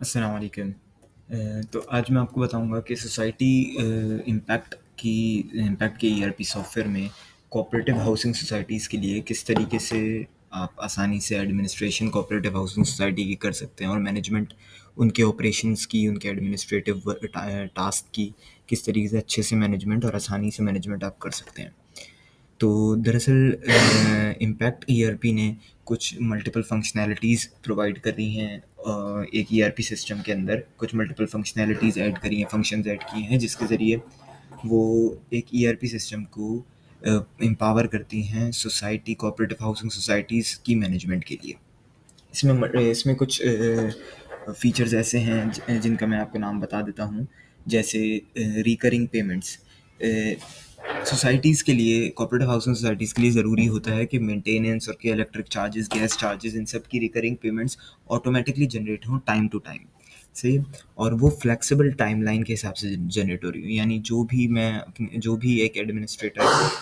अस्सलाम वालेकुम। तो आज मैं आपको बताऊंगा कि सोसाइटी इम्पैक्ट के ईआरपी सॉफ्टवेयर में कोऑपरेटिव हाउसिंग सोसाइटीज़ के लिए किस तरीके से आप आसानी से एडमिनिस्ट्रेशन कोऑपरेटिव हाउसिंग सोसाइटी की कर सकते हैं और मैनेजमेंट उनके ऑपरेशंस की, उनके एडमिनिस्ट्रेटिव टास्क की किस तरीके से अच्छे से मैनेजमेंट और आसानी से मैनेजमेंट आप कर सकते हैं। तो दरअसल इम्पैक्ट ईआरपी ने कुछ मल्टीपल फंक्शनैलिटीज़ प्रोवाइड कर रही हैं। एक ईआरपी सिस्टम के अंदर कुछ मल्टीपल फंक्शनैलिटीज़ ऐड करी हैं, फंक्शंस ऐड किए हैं, जिसके ज़रिए वो एक ईआरपी सिस्टम को एम्पावर करती हैं सोसाइटी कोऑपरेटिव हाउसिंग सोसाइटीज़ की मैनेजमेंट के लिए। इसमें कुछ फीचर्स ऐसे हैं जिनका मैं आपको नाम बता देता हूँ, जैसे रिकरिंग पेमेंट्स। सोसाइटीज़ के लिए, कोऑपरेटिव हाउसिंग सोसाइटीज़ के लिए ज़रूरी होता है कि मेंटेनेंस और के इलेक्ट्रिक चार्जेस, गैस चार्जेस, इन सब की रिकरिंग पेमेंट्स ऑटोमेटिकली जनरेट हों टाइम टू टाइम, सही है। और वो फ्लेक्सिबल टाइमलाइन के हिसाब से जनरेट हो रही हो, यानी जो भी एक एडमिनिस्ट्रेटर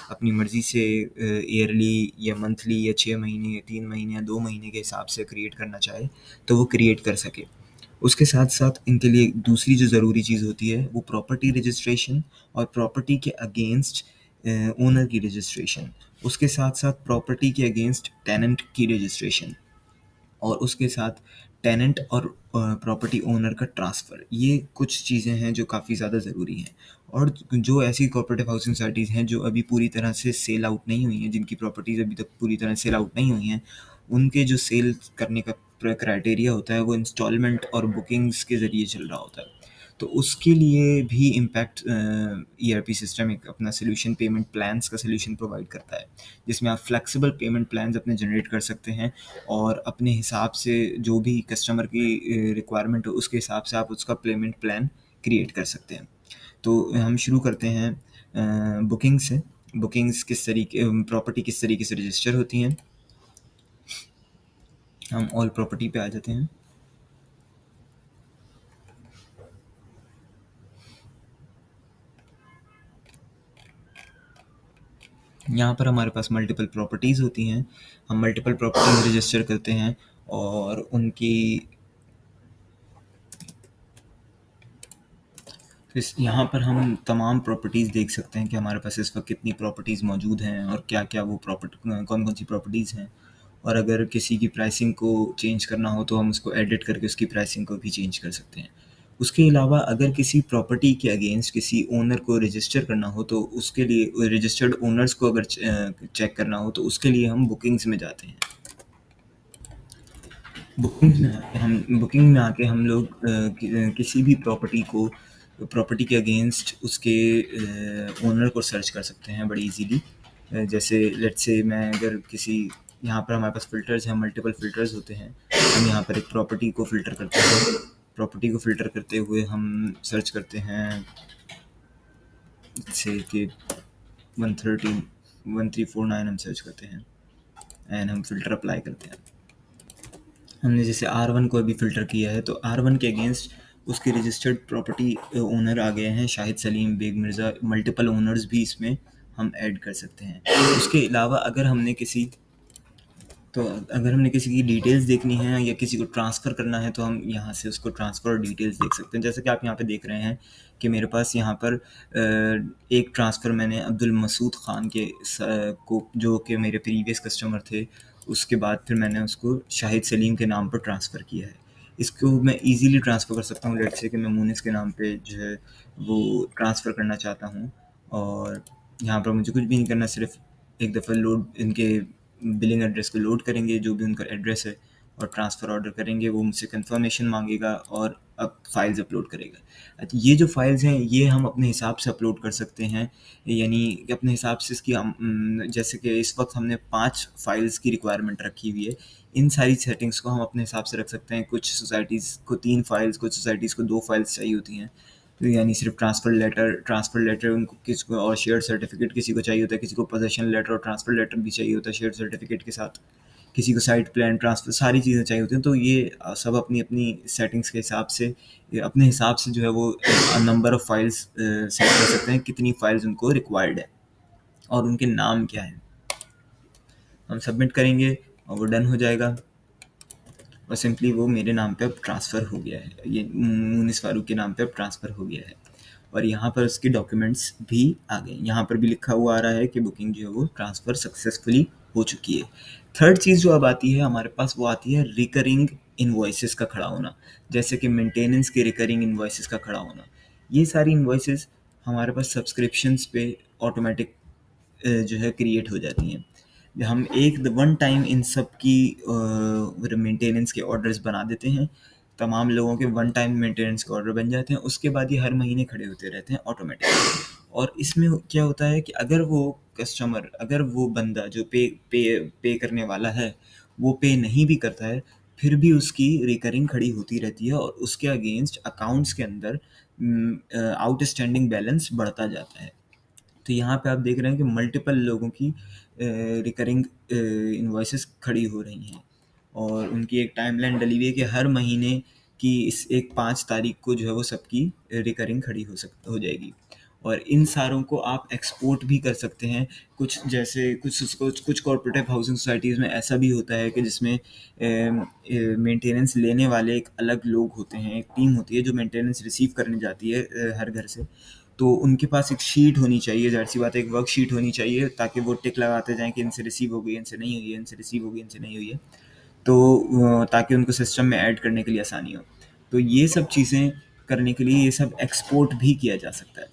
अपनी मर्ज़ी से ईयरली या मंथली या 6 महीने या 3 महीने या 2 महीने के हिसाब से क्रिएट करना चाहे तो वो क्रिएट कर सके। उसके साथ साथ इनके लिए दूसरी जो ज़रूरी चीज़ होती है वो प्रॉपर्टी रजिस्ट्रेशन और प्रॉपर्टी के अगेंस्ट ओनर की रजिस्ट्रेशन, उसके साथ साथ प्रॉपर्टी के अगेंस्ट टेनेंट की रजिस्ट्रेशन, और उसके साथ टेनेंट और प्रॉपर्टी ओनर का ट्रांसफ़र। ये कुछ चीज़ें हैं जो काफ़ी ज़्यादा ज़रूरी हैं। और जो ऐसी कोऑपरेटिव हाउसिंग सोसाइटीज़ हैं जो अभी पूरी तरह से सेल आउट नहीं हुई हैं, जिनकी प्रॉपर्टीज़ अभी तक पूरी तरह सेल आउट नहीं हुई हैं, उनके जो सेल करने का क्राइटेरिया होता है वो इंस्टॉलमेंट और बुकिंग्स के ज़रिए चल रहा होता है। तो उसके लिए भी इम्पैक्ट ईआरपी सिस्टम एक अपना सोल्यूशन, पेमेंट प्लान्स का सोल्यूशन प्रोवाइड करता है, जिसमें आप फ्लेक्सिबल पेमेंट प्लान्स अपने जनरेट कर सकते हैं और अपने हिसाब से जो भी कस्टमर की रिक्वायरमेंट हो उसके हिसाब से आप उसका पेमेंट प्लान क्रिएट कर सकते हैं। तो हम शुरू करते हैं बुकिंग से। बुकिंग्स किस तरीके, प्रॉपर्टी किस तरीके से रजिस्टर होती हैं। हम ऑल प्रॉपर्टी पे आ जाते हैं। यहाँ पर हमारे पास मल्टीपल प्रॉपर्टीज़ होती हैं। हम मल्टीपल प्रॉपर्टीज़ रजिस्टर करते हैं और उनकी इस यहाँ पर हम तमाम प्रॉपर्टीज़ देख सकते हैं कि हमारे पास इस वक्त कितनी प्रॉपर्टीज़ मौजूद हैं और क्या क्या वो कौन कौन सी प्रॉपर्टीज़ हैं। और अगर किसी की प्राइसिंग को चेंज करना हो तो हम उसको एडिट करके उसकी प्राइसिंग को भी चेंज कर सकते हैं। उसके अलावा अगर किसी प्रॉपर्टी के अगेंस्ट किसी ओनर को रजिस्टर करना हो तो उसके लिए रजिस्टर्ड ओनर्स को अगर चेक करना हो तो उसके लिए हम बुकिंग्स में जाते हैं। बुकिंग में आके हम लोग किसी भी प्रॉपर्टी के अगेंस्ट उसके ओनर को सर्च कर सकते हैं बड़ी इजीली। जैसे लेट्स से मैं अगर किसी, यहाँ पर हमारे पास फ़िल्टर्स हैं, मल्टीपल फ़िल्टर्स होते हैं। हम यहाँ पर एक प्रॉपर्टी को फ़िल्टर करते हैं। प्रॉपर्टी को फ़िल्टर करते हुए हम सर्च करते हैं जैसे कि 1349 हम सर्च करते हैं एंड हम फ़िल्टर अप्लाई करते हैं। हमने जैसे R1 को अभी फ़िल्टर किया है तो R1 के अगेंस्ट उसके रजिस्टर्ड प्रॉपर्टी ओनर आ गए हैं शाहिद सलीम, बेग मिर्ज़ा। मल्टीपल ओनर्स भी इसमें हम ऐड कर सकते हैं। उसके अलावा अगर हमने किसी की डिटेल्स देखनी है या किसी को ट्रांसफ़र करना है तो हम यहाँ से उसको ट्रांसफ़र डिटेल्स देख सकते हैं। जैसे कि आप यहाँ पे देख रहे हैं कि मेरे पास यहाँ पर एक ट्रांसफ़र मैंने अब्दुल मसूद ख़ान को, जो कि मेरे प्रीवियस कस्टमर थे, उसके बाद फिर मैंने उसको शाहिद सलीम के नाम पर ट्रांसफ़र किया है। इसको मैं ईज़िली ट्रांसफ़र कर सकता हूँ। लेट्स से कि मैं मुनिस के नाम पे जो है वो ट्रांसफ़र करना चाहता हूँ और यहाँ पर मुझे कुछ भी नहीं करना, सिर्फ एक दफ़ा इनके बिलिंग एड्रेस को लोड करेंगे, जो भी उनका एड्रेस है, और ट्रांसफ़र ऑर्डर करेंगे। वो मुझसे कंफर्मेशन मांगेगा और अब फाइल्स अपलोड करेगा। अच्छा, ये जो फाइल्स हैं ये हम अपने हिसाब से अपलोड कर सकते हैं, यानी कि अपने हिसाब से इसकी जैसे कि इस वक्त हमने 5 फाइल्स की रिक्वायरमेंट रखी हुई है। इन सारी सेटिंग्स को हम अपने हिसाब से रख सकते हैं। कुछ सोसाइटीज़ को 3 फाइल्स, कुछ सोसाइटीज़ को 2 फाइल्स चाहिए होती हैं। तो यानी सिर्फ ट्रांसफ़र लेटर उनको, किसी को और शेयर सर्टिफिकेट किसी को चाहिए होता है, किसी को पोजेसन लेटर और ट्रांसफ़र लेटर भी चाहिए होता है शेयर सर्टिफिकेट के साथ, किसी को साइट प्लान, ट्रांसफ़र, सारी चीज़ें चाहिए होती हैं। तो ये सब अपनी अपनी सेटिंग्स के हिसाब से, अपने हिसाब से जो है वो नंबर ऑफ़ फाइल्स सेट कर सकते हैं, कितनी फाइल्स उनको रिक्वायर्ड है और उनके नाम क्या हैं। हम सबमिट करेंगे और वो डन हो जाएगा। और सिंपली वो मेरे नाम पे अब ट्रांसफ़र हो गया है, ये मुनिस फारूक के नाम पे अब ट्रांसफ़र हो गया है। और यहाँ पर उसके डॉक्यूमेंट्स भी आ गए, यहाँ पर भी लिखा हुआ आ रहा है कि बुकिंग जो है वो ट्रांसफ़र सक्सेसफुली हो चुकी है। थर्ड चीज़ जो अब आती है हमारे पास, वो आती है रिकरिंग इनवॉइसेस का खड़ा होना, जैसे कि मेंटेनेंस के रिकरिंग इनवॉइसेस का खड़ा होना। ये सारी इनवॉइसेस हमारे पास सब्सक्रिप्शंस पे ऑटोमेटिक जो है क्रिएट हो जाती हैं। हम एक वन टाइम इन सब की मेंटेनेंस के ऑर्डर्स बना देते हैं, तमाम लोगों के वन टाइम मेंटेनेंस के ऑर्डर बन जाते हैं, उसके बाद ये हर महीने खड़े होते रहते हैं ऑटोमेटिक। और इसमें क्या होता है कि अगर वो कस्टमर, अगर वो बंदा जो पे करने वाला है वो पे नहीं भी करता है, फिर भी उसकी रिकरिंग खड़ी होती रहती है और उसके अगेंस्ट अकाउंट्स के अंदर आउटस्टैंडिंग बैलेंस बढ़ता जाता है। तो यहाँ पे आप देख रहे हैं कि मल्टीपल लोगों की रिकरिंग इनवॉइसेस खड़ी हो रही हैं और उनकी एक टाइमलाइन डली हुई है कि हर महीने की इस एक 5 तारीख को जो है वो सबकी रिकरिंग खड़ी हो जाएगी। और इन सारों को आप एक्सपोर्ट भी कर सकते हैं। कुछ जैसे कुछ कॉर्पोरेटिव हाउसिंग सोसाइटीज़ में ऐसा भी होता है कि जिसमें मेंटेनेंस लेने वाले एक अलग लोग होते हैं, एक टीम होती है जो मेंटेनेंस रिसीव करने जाती है हर घर से। तो उनके पास एक शीट होनी चाहिए, ज़ाहिर-सी बात है एक वर्कशीट होनी चाहिए, ताकि वो टिक लगाते जाएँ कि इनसे रिसीव हो गई, इनसे नहीं हुई है, इनसे रिसीव हो गई, इनसे नहीं हुई है। तो ताकि उनको सिस्टम में ऐड करने के लिए आसानी हो। तो ये सब चीज़ें करने के लिए ये सब एक्सपोर्ट भी किया जा सकता है।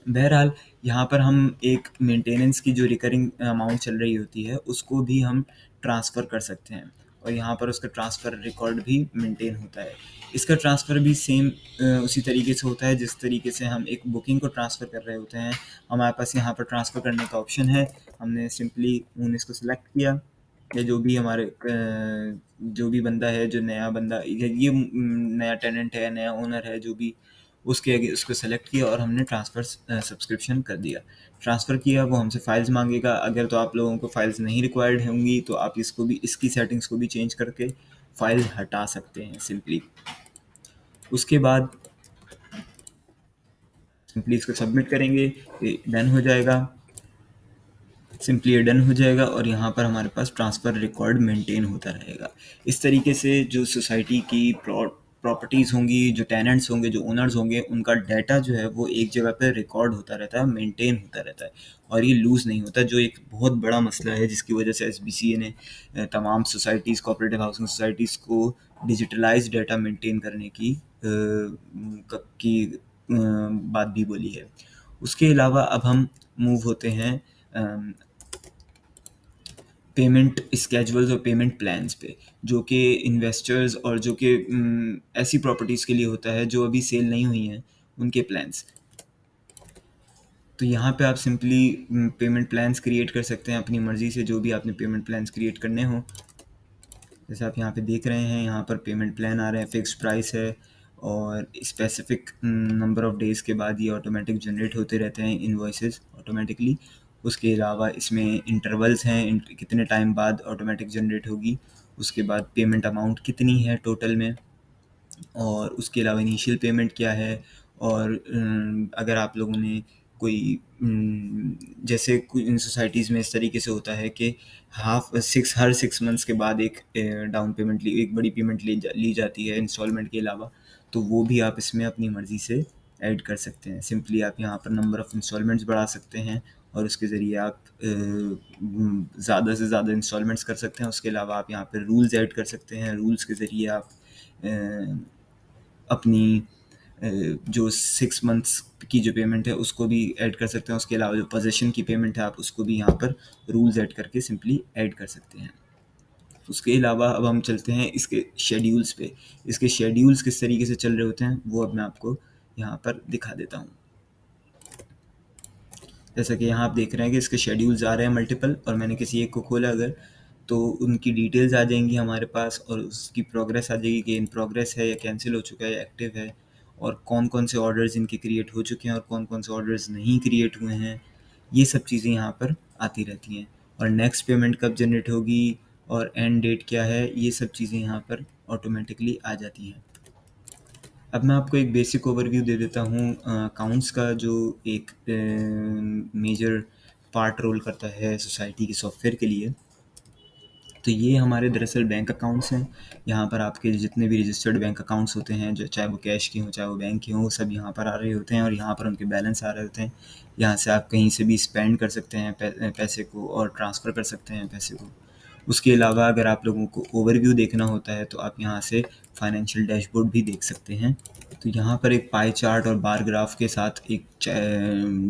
बहरहाल यहाँ पर हम एक मेंटेनेंस की जो रिकरिंग अमाउंट चल रही होती है उसको भी हम ट्रांसफ़र कर सकते हैं और यहाँ पर उसका ट्रांसफ़र रिकॉर्ड भी मेंटेन होता है। इसका ट्रांसफ़र भी सेम उसी तरीके से होता है जिस तरीके से हम एक बुकिंग को ट्रांसफ़र कर रहे होते हैं। हमारे पास यहाँ पर ट्रांसफ़र करने का ऑप्शन है, हमने सिंपली इसको सिलेक्ट किया, या जो भी हमारे जो भी बंदा है, जो नया बंदा ये नया टेनेंट है, नया ओनर है, जो भी उसके आगे उसको सेलेक्ट किया और हमने ट्रांसफ़र सब्सक्रिप्शन कर दिया। ट्रांसफ़र किया, वो हमसे फ़ाइल्स मांगेगा। अगर तो आप लोगों को फ़ाइल्स नहीं रिक्वायर्ड होंगी तो आप इसको भी, इसकी सेटिंग्स को भी चेंज करके फ़ाइल हटा सकते हैं सिंपली। उसके बाद सिंपली इसको सबमिट करेंगे, ये डन हो जाएगा। सिंपली ये डन हो जाएगा और यहाँ पर हमारे पास ट्रांसफ़र रिकॉर्ड मेंटेन होता रहेगा। इस तरीके से जो सोसाइटी की प्रॉपर्टीज़ होंगी, जो टेनेंट्स होंगे, जो ओनर्स होंगे, उनका डाटा जो है वो एक जगह पे रिकॉर्ड होता रहता है, मेंटेन होता रहता है और ये लूज़ नहीं होता, जो एक बहुत बड़ा मसला है जिसकी वजह से एसबीसीए ने तमाम सोसाइटीज़, कोऑपरेटिव हाउसिंग सोसाइटीज़ को डिजिटलाइज्ड डाटा मेंटेन करने बात भी बोली है। उसके अलावा अब हम मूव होते हैं पेमेंट स्केजुअल्स और पेमेंट प्लान्स पे, जो कि इन्वेस्टर्स और जो कि ऐसी प्रॉपर्टीज़ के लिए होता है जो अभी सेल नहीं हुई हैं, उनके प्लान्स। तो यहाँ पे आप सिंपली पेमेंट प्लान्स क्रिएट कर सकते हैं अपनी मर्ज़ी से, जो भी आपने पेमेंट प्लान्स क्रिएट करने हों। जैसे आप यहाँ पे देख रहे हैं, यहाँ पर पेमेंट प्लान आ रहे हैं, फ़िक्स्ड प्राइस है और स्पेसिफ़िक नंबर ऑफ़ डेज़ के बाद ये ऑटोमेटिक जनरेट होते रहते हैं इनवॉइसेस ऑटोमेटिकली। उसके अलावा इसमें इंटरवल्स हैं, कितने टाइम बाद ऑटोमेटिक जनरेट होगी, उसके बाद पेमेंट अमाउंट कितनी है टोटल में, और उसके अलावा इनिशियल पेमेंट क्या है। और अगर आप लोगों ने कोई जैसे इन सोसाइटीज़ में इस तरीके से होता है कि हर 6 मंथ्स के बाद एक डाउन पेमेंट एक बड़ी पेमेंट ली जाती है इंस्टॉलमेंट के अलावा, तो वो भी आप इसमें अपनी मर्ज़ी से ऐड कर सकते हैं। सिंपली आप यहाँ पर नंबर ऑफ़ इंस्टॉलमेंट्स बढ़ा सकते हैं और उसके ज़रिए आप ज़्यादा से ज़्यादा इंस्टॉलमेंट्स कर सकते हैं। उसके अलावा आप यहाँ पर रूल्स ऐड कर सकते हैं, रूल्स के ज़रिए आप अपनी जो 6 मंथ्स की जो पेमेंट है उसको भी ऐड कर सकते हैं। उसके अलावा जो पोजेसन की पेमेंट है आप उसको भी यहाँ पर रूल्स ऐड करके सिंपली ऐड कर सकते हैं। उसके अलावा अब हम चलते हैं इसके शेड्यूल्स पे। इसके शेड्यूल्स किस तरीके से चल रहे होते हैं वो अब मैं आपको यहाँ पर दिखा देता हूँ। जैसा कि यहाँ आप देख रहे हैं कि इसके शेड्यूल्स आ रहे हैं मल्टीपल, और मैंने किसी एक को खोला अगर, तो उनकी डिटेल्स आ जाएंगी हमारे पास और उसकी प्रोग्रेस आ जाएगी कि इन प्रोग्रेस है या कैंसिल हो चुका है या एक्टिव है, और कौन कौन से ऑर्डर्स इनके क्रिएट हो चुके हैं और कौन कौन से ऑर्डर्स नहीं क्रिएट हुए हैं। ये सब चीज़ें यहाँ पर आती रहती हैं, और नेक्स्ट पेमेंट कब जनरेट होगी और एंड डेट क्या है, ये सब चीज़ें यहाँ पर ऑटोमेटिकली आ जाती हैं। अब मैं आपको एक बेसिक ओवरव्यू दे देता हूँ अकाउंट्स का, जो एक मेजर पार्ट रोल करता है सोसाइटी के सॉफ्टवेयर के लिए। तो ये हमारे दरअसल बैंक अकाउंट्स हैं। यहाँ पर आपके जितने भी रजिस्टर्ड बैंक अकाउंट्स होते हैं, जो चाहे वो कैश के हों चाहे वो बैंक के हों, वो सब यहाँ पर आ रहे होते हैं और यहाँ पर उनके बैलेंस आ रहे होते हैं। यहाँ से आप कहीं से भी स्पेंड कर सकते हैं पैसे को और ट्रांसफ़र कर सकते हैं पैसे को। उसके अलावा अगर आप लोगों को ओवरव्यू देखना होता है तो आप यहाँ से फाइनेंशियल डैशबोर्ड भी देख सकते हैं। तो यहाँ पर एक पाई चार्ट और बार ग्राफ के साथ एक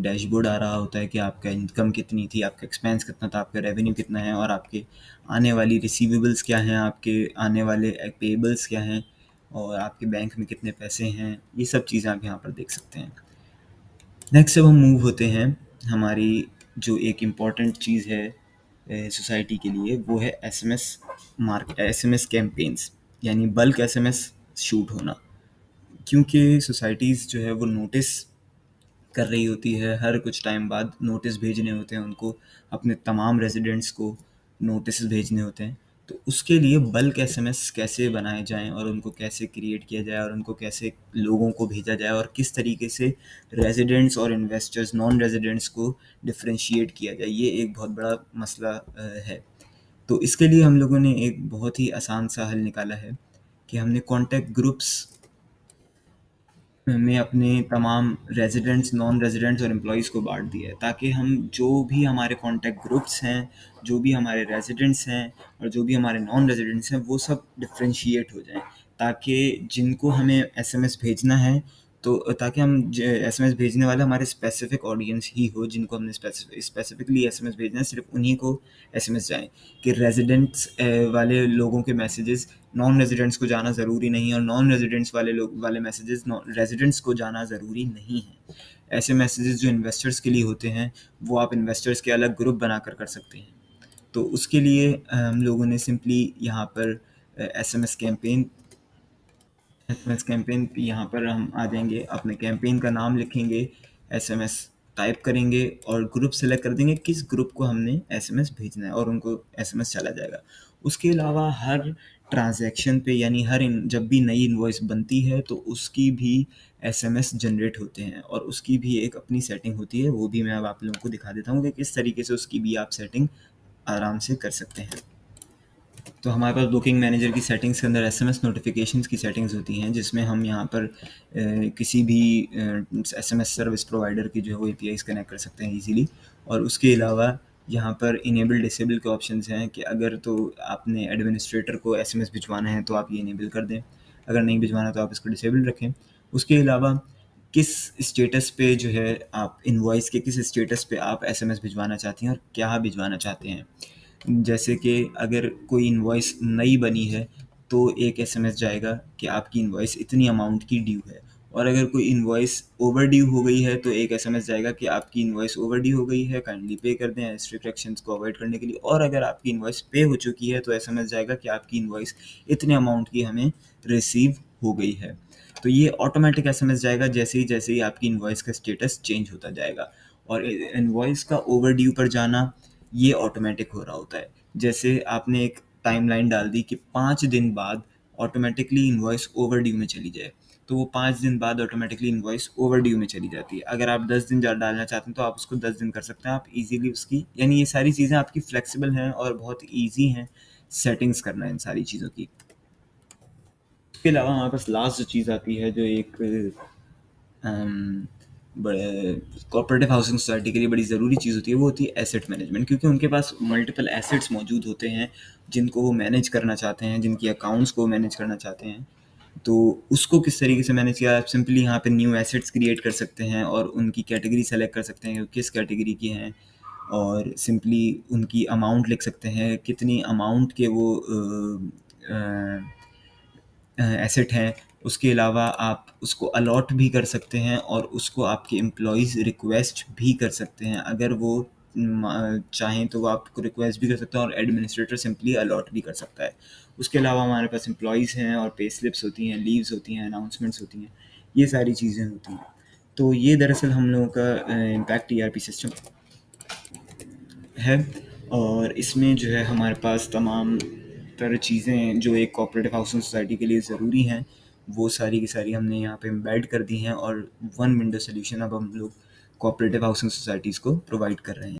डैशबोर्ड आ रहा होता है कि आपका इनकम कितनी थी, आपका एक्सपेंस कितना था, आपका रेवेन्यू कितना है और आपके आने वाली रिसीवेबल्स क्या हैं, आपके आने वाले पेएबल्स क्या हैं और आपके बैंक में कितने पैसे हैं। ये सब चीज़ें आप यहाँ पर देख सकते हैं। नेक्स्ट अब हम मूव होते हैं हमारी जो एक इम्पॉर्टेंट चीज़ है सोसाइटी के लिए, वो है एसएमएस कैंपेन्स, यानी बल्क एसएमएस शूट होना। क्योंकि सोसाइटीज़ जो है वो नोटिस कर रही होती है, हर कुछ टाइम बाद नोटिस भेजने होते हैं उनको, अपने तमाम रेजिडेंट्स को नोटिस भेजने होते हैं। तो उसके लिए बल्क एसएमएस कैसे बनाए जाएं और उनको कैसे क्रिएट किया जाए और उनको कैसे लोगों को भेजा जाए और किस तरीके से रेजिडेंट्स और इन्वेस्टर्स नॉन रेजिडेंट्स को डिफरेंशिएट किया जाए, ये एक बहुत बड़ा मसला है। तो इसके लिए हम लोगों ने एक बहुत ही आसान सा हल निकाला है कि हमने कॉन्टैक्ट ग्रुप्स में अपने तमाम रेजिडेंट्स, नॉन रेजिडेंट्स और एम्प्लॉइज़ को बांट दिया है, ताकि हम जो भी हमारे कॉन्टैक्ट ग्रुप्स हैं, जो भी हमारे रेजिडेंट्स हैं और जो भी हमारे नॉन रेजिडेंट्स हैं, वो सब डिफरेंशिएट हो जाएं, ताकि जिनको हमें एसएमएस भेजना है तो ताकि हम एसएमएस भेजने वाले हमारे स्पेसिफिक ऑडियंस ही हो, जिनको हमने स्पेसिफिकली एसएमएस भेजना है, सिर्फ उन्हीं को एसएमएस जाएं। कि रेजिडेंट्स वाले लोगों के मैसेजेस नॉन रेजिडेंट्स को जाना ज़रूरी नहीं है और नॉन रेजिडेंट्स वाले मैसेजेस रेजिडेंट्स को जाना ज़रूरी नहीं है। ऐसे मैसेजेस जो इन्वेस्टर्स के लिए होते हैं, वो आप इन्वेस्टर्स के अलग ग्रुप बनाकर कर सकते हैं। तो उसके लिए हम लोगों ने सिंपली यहाँ पर एसएमएस कैंपेन यहाँ पर हम आ जाएंगे, अपने कैंपेन का नाम लिखेंगे, एसएमएस टाइप करेंगे और ग्रुप सेलेक्ट कर देंगे किस ग्रुप को हमने एसएमएस भेजना है और उनको एसएमएस चला जाएगा। उसके अलावा हर ट्रांजैक्शन पे, यानी जब भी नई इनवॉइस बनती है तो उसकी भी एसएमएस जनरेट होते हैं और उसकी भी एक अपनी सेटिंग होती है। वो भी मैं अब आप लोगों को दिखा देता हूँ कि किस तरीके से उसकी भी आप सेटिंग आराम से कर सकते हैं। तो हमारे पास बुकिंग मैनेजर की सेटिंग्स के अंदर एसएमएस नोटिफिकेशंस की सेटिंग्स होती हैं, जिसमें हम यहाँ पर किसी भी एसएमएस सर्विस प्रोवाइडर की जो है वो एपीआईज कनेक्ट कर सकते हैं इजीली। और उसके अलावा यहाँ पर इनेबल डिसेबल के ऑप्शंस हैं कि अगर तो आपने एडमिनिस्ट्रेटर को एसएमएस भिजवाना है तो आप ये इनेबल कर दें, अगर नहीं भिजवाना तो आप इसको डिसेबल रखें। उसके अलावा किस स्टेटस पे जो है आप इनवॉइस के किस स्टेटस पे आप एसएमएस भिजवाना चाहते हैं और क्या भिजवाना चाहते हैं। जैसे कि अगर कोई इनवॉइस नई बनी है तो एक एसएमएस जाएगा कि आपकी इनवॉइस इतनी अमाउंट की ड्यू है, और अगर कोई इनवॉइस ओवर ड्यू हो गई है तो एक एसएमएस जाएगा कि आपकी इनवॉइस ओवर ड्यू हो गई है, काइंडली पे कर दें रिस्ट्रिक्शंस को अवॉइड करने के लिए। और अगर आपकी इनवॉइस पे हो चुकी है तो एसएमएस जाएगा कि आपकी इनवॉइस इतने अमाउंट की हमें रिसीव हो गई है। तो ये ऑटोमेटिक एसएमएस जाएगा जैसे ही आपकी इनवॉइस का स्टेटस चेंज होता जाएगा। और इनवॉइस का ओवर ड्यू पर जाना ये ऑटोमेटिक हो रहा होता है। जैसे आपने एक टाइमलाइन डाल दी कि 5 दिन बाद ऑटोमेटिकली इनवॉइस ओवर ड्यू में चली जाए, तो वो 5 दिन बाद ऑटोमेटिकली इनवॉइस ओवर ड्यू में चली जाती है। अगर आप 10 दिन डालना चाहते हैं तो आप उसको 10 दिन कर सकते हैं, आप इजीली उसकी, यानी ये सारी चीज़ें आपकी फ्लेक्सिबल हैं और बहुत ईजी हैं सेटिंग्स करना इन सारी चीज़ों की। इसके अलावा हमारे पास लास्ट जो चीज़ आती है, जो एक बड़े कोऑपरेटिव हाउसिंग सोसाइटी के लिए बड़ी ज़रूरी चीज़ होती है, वो होती है एसेट मैनेजमेंट। क्योंकि उनके पास मल्टीपल एसेट्स मौजूद होते हैं जिनको वो मैनेज करना चाहते हैं, जिनकी अकाउंट्स को मैनेज करना चाहते हैं। तो उसको किस तरीके से मैनेज किया, आप सिंपली यहाँ पे न्यू एसेट्स क्रिएट कर सकते हैं और उनकी कैटेगरी सेलेक्ट कर सकते हैं कि किस कैटेगरी की हैं, और सिंपली उनकी अमाउंट लिख सकते हैं, कितनी अमाउंट के वो एसेट हैं। उसके अलावा आप उसको अलॉट भी कर सकते हैं और उसको आपके एम्प्लॉइज़ रिक्वेस्ट भी कर सकते हैं। अगर वो चाहें तो वो आपको रिक्वेस्ट भी कर सकते हैं और एडमिनिस्ट्रेटर सिंपली अलॉट भी कर सकता है। उसके अलावा हमारे पास एम्प्लॉइज़ हैं और पे स्लिप्स होती हैं, लीव्स होती हैं, अनाउंसमेंट्स होती हैं, ये सारी चीज़ें होती हैं। तो ये दरअसल हम लोगों का इम्पैक्ट ईआरपी सिस्टम है, और इसमें जो है हमारे पास तमाम तरह चीज़ें जो एक कोऑपरेटिव हाउसिंग सोसाइटी के लिए ज़रूरी हैं, वो सारी की सारी हमने यहाँ पे एम्बेड कर दी हैं और वन विंडो सोल्यूशन अब हम लोग कोऑपरेटिव हाउसिंग सोसाइटीज़ को प्रोवाइड कर रहे हैं।